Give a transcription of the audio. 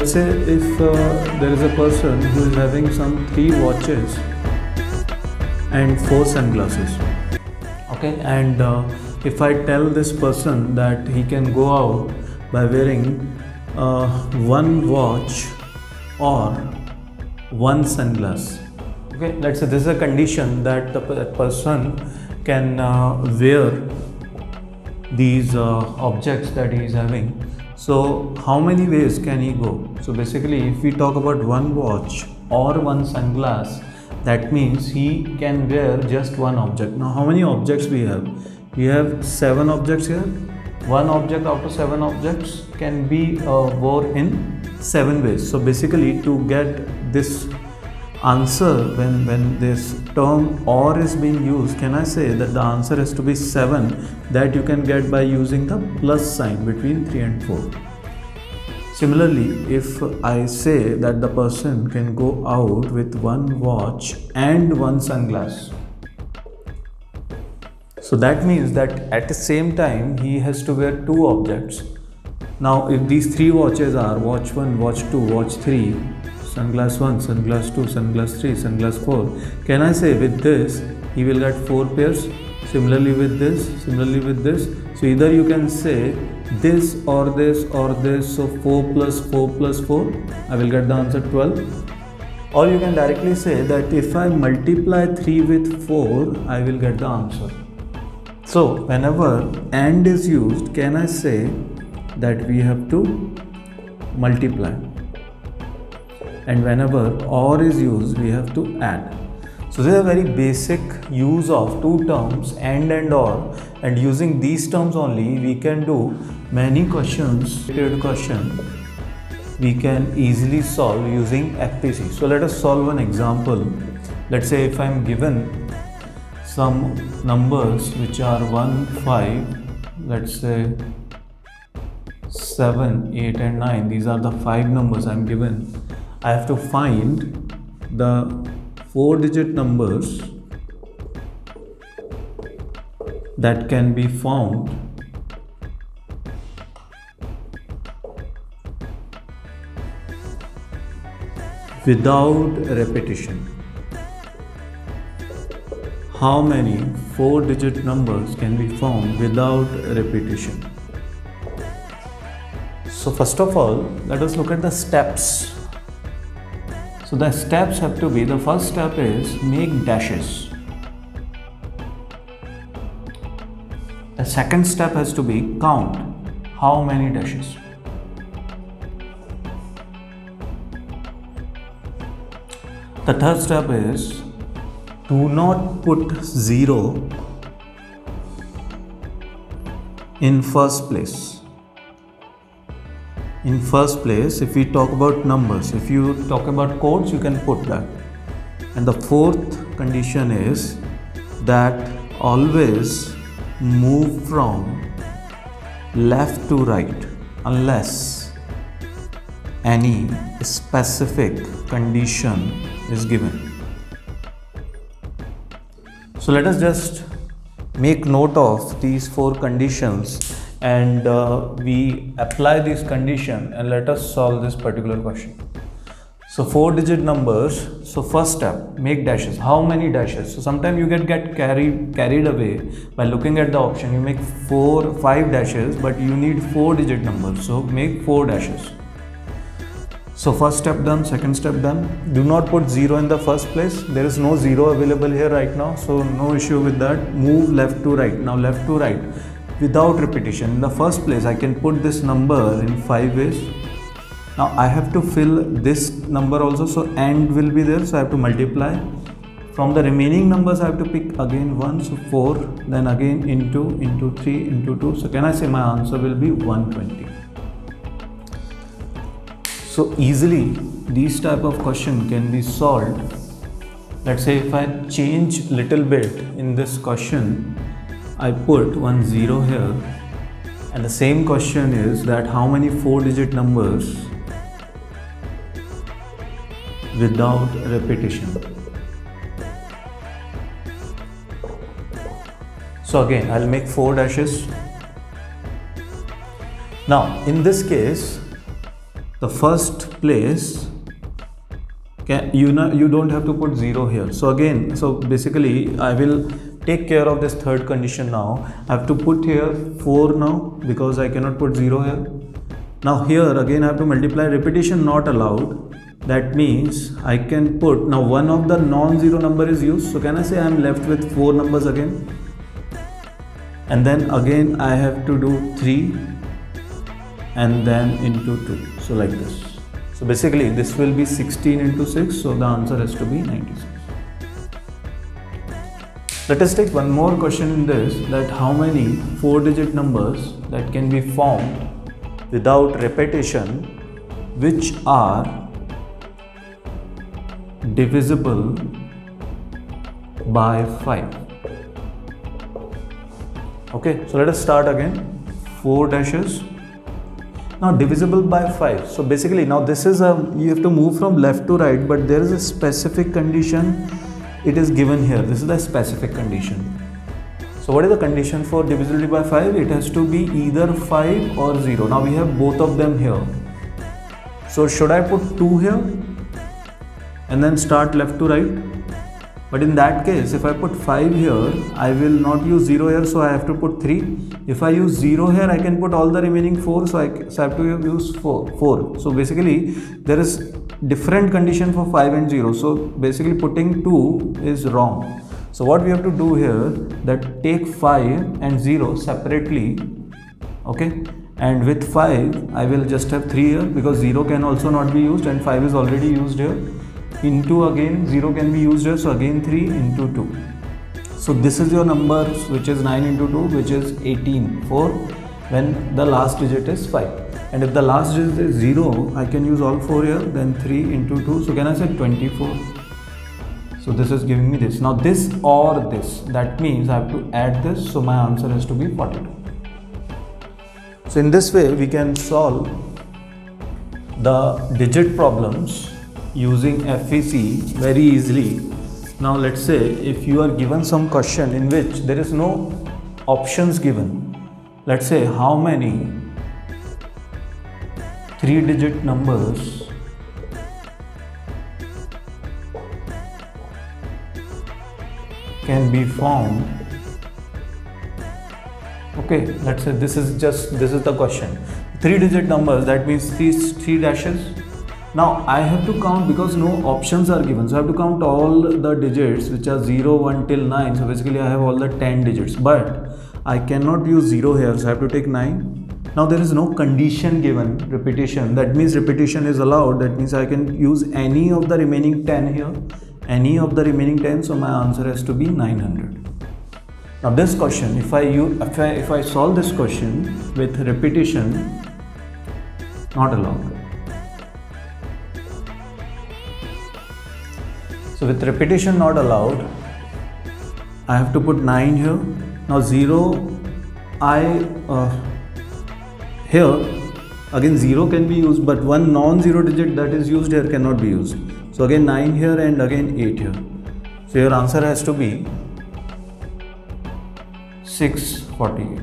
let's say if there is a person who is having some 3 watches and 4 sunglasses, okay, and if I tell this person that he can go out by wearing 1 watch or 1 sunglass, okay, let's say this is a condition that the person can wear these objects that he is having. So how many ways can he go? So basically, if we talk about 1 watch or 1 sunglass, that means he can wear just 1 object. Now how many objects we have? We have 7 objects here. 1 object out of 7 objects can be worn in 7 ways. So basically, to get this answer when this term or is being used, can I say that the answer has to be 7, that you can get by using the plus sign between 3 and 4. Similarly, if I say that the person can go out with 1 watch and 1 sunglass, so that means that at the same time he has to wear 2 objects. Now if these 3 watches are watch 1, watch 2, watch 3, sunglass 1, sunglass 2, sunglass 3, sunglass 4, can I say with this he will get 4 pairs, similarly with this, similarly with this. So either you can say this or this or this, so 4 plus 4 plus 4, I will get the answer 12. Or you can directly say that if I multiply 3 with 4, I will get the answer. So whenever AND is used, can I say that we have to multiply? And whenever OR is used, we have to add. So this is a very basic use of 2 terms, AND and OR, and using these terms only we can do many questions. We can easily solve using FPC. So let us solve an example. Let's say if I am given some numbers which are 1, 5, let's say 7, 8 and 9, these are the 5 numbers I am given. I have to find the 4-digit numbers that can be found without repetition. How many 4-digit numbers can be found without repetition? So first of all, let us look at the steps. So the steps have to be, the first step is make dashes. The second step has to be count how many dashes. The third step is do not put 0 in first place. In first place, if we talk about numbers, if you talk about codes, you can put that. And the fourth condition is that always move from left to right unless any specific condition is given. So let us just make note of these 4 conditions and we apply this condition and let us solve this particular question. So 4-digit numbers. So first step, make dashes. How many dashes? So sometimes you get carried away by looking at the option. You make 5 dashes, but you need 4-digit numbers. So make 4 dashes. So first step done, second step done. Do not put 0 in the first place. There is no 0 available here right now, so no issue with that. Move left to right. Now left to right without repetition. In the first place, I can put this number in 5 ways. Now I have to fill this number also, so AND will be there, so I have to multiply. From the remaining numbers, I have to pick again 1, so 4, then again into 3, into 2. So can I say my answer will be 120? So easily these type of question can be solved. Let's say if I change little bit in this question, I put 1 0 here, and the same question is that how many 4-digit numbers without repetition. So again, I'll make 4 dashes. Now in this case, the first place, you don't have to put 0 here. So again, so basically I will take care of this third condition now. I have to put here 4 now because I cannot put 0 here. Now here again I have to multiply, repetition not allowed. That means I can put, now one of the non-zero number is used. So can I say I am left with 4 numbers again? And then again I have to do 3 and then into 2. So like this. So basically this will be 16 into 6. So the answer has to be 96. Let us take one more question in this, that how many 4-digit numbers that can be formed without repetition which are divisible by 5. Okay, so let us start again. 4 dashes. Now divisible by 5. So basically now this is you have to move from left to right, but there is a specific condition. It is given here. This is the specific condition. So what is the condition for divisibility by 5? It has to be either 5 or 0. Now we have both of them here. So should I put 2 here and then start left to right? But in that case, if I put 5 here, I will not use 0 here, so I have to put 3. If I use 0 here, I can put all the remaining 4, so I have to use 4. So basically, there is different condition for 5 and 0. So basically putting 2 is wrong. So what we have to do here, that take 5 and 0 separately, okay? And with 5, I will just have 3 here because 0 can also not be used and 5 is already used here. Into again 0 can be used here, so again 3 into 2. So this is your number, which is 9 into 2, which is 18 for when the last digit is 5. And if the last digit is 0, I can use all 4 here, then 3 into 2. So can I say 24? So this is giving me this. Now this or this, that means I have to add this, so my answer has to be 42. So in this way we can solve the digit problems using FPC very easily. Now let's say if you are given some question in which there is no options given, let's say how many 3-digit numbers can be formed. Okay, let's say this is the question. 3-digit numbers, that means these 3 dashes. Now I have to count because no options are given, so I have to count all the digits which are 0, 1 till 9. So basically I have all the 10 digits, but I cannot use 0 here, so I have to take 9. Now there is no condition given, repetition, that means repetition is allowed, that means I can use any of the remaining 10 here, any of the remaining 10, so my answer has to be 900. Now this question, if I solve this question with repetition not allowed. So with repetition not allowed, I have to put 9 here. Now 0, here again 0 can be used, but one non-zero digit that is used here cannot be used. So again 9 here and again 8 here. So your answer has to be 648.